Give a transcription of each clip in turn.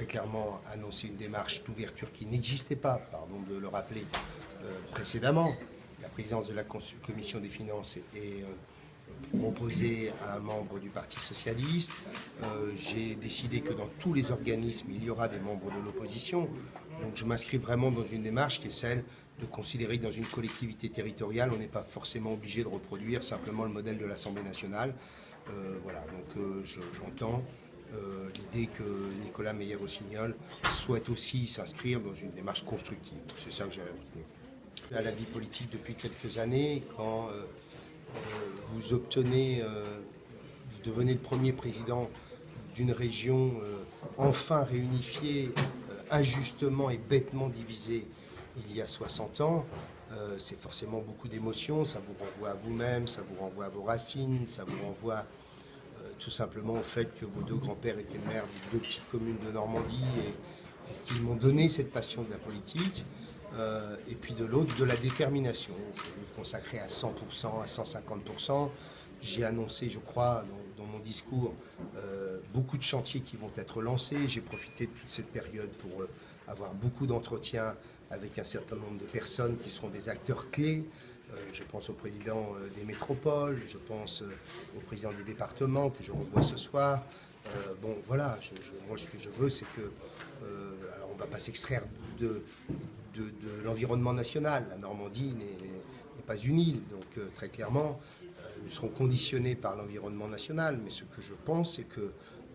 clairement annoncé une démarche d'ouverture qui n'existait pas, pardon de le rappeler, précédemment. La présidence de la Commission des finances est proposée à un membre du Parti socialiste. J'ai décidé que dans tous les organismes, il y aura des membres de l'opposition. Donc je m'inscris vraiment dans une démarche qui est celle de considérer que dans une collectivité territoriale, on n'est pas forcément obligé de reproduire simplement le modèle de l'Assemblée nationale. Voilà, donc j'entends l'idée que Nicolas Meyer-Rossignol souhaite aussi s'inscrire dans une démarche constructive. C'est ça que j'ai à la vie politique depuis quelques années. Quand vous obtenez, vous devenez le premier président d'une région enfin réunifiée, injustement et bêtement divisée il y a 60 ans, c'est forcément beaucoup d'émotions, ça vous renvoie à vous-même, ça vous renvoie à vos racines, ça vous renvoie tout simplement au fait que vos deux grands-pères étaient maires de deux petites communes de Normandie et qu'ils m'ont donné cette passion de la politique. Et puis de l'autre, de la détermination. Je vais me consacrer à 100%, à 150%. J'ai annoncé, je crois, dans mon discours, beaucoup de chantiers qui vont être lancés. J'ai profité de toute cette période pour avoir beaucoup d'entretiens avec un certain nombre de personnes qui seront des acteurs clés. Je pense au président des métropoles, je pense au président des départements que je revois ce soir. Bon, voilà, moi ce que je veux, c'est que, alors on ne va pas s'extraire de l'environnement national. La Normandie n'est pas une île, donc très clairement, nous serons conditionnés par l'environnement national. Mais ce que je pense, c'est que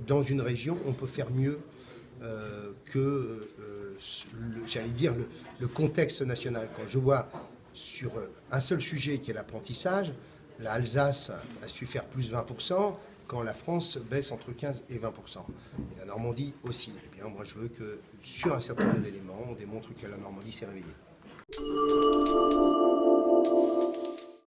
dans une région, on peut faire mieux que, j'allais dire, le contexte national. Quand je vois sur un seul sujet qui est l'apprentissage, l'Alsace a su faire plus 20%, quand la France baisse entre 15 et 20%. Et la Normandie aussi. Eh bien, moi, je veux que sur un certain nombre d'éléments, on démontre que la Normandie s'est réveillée.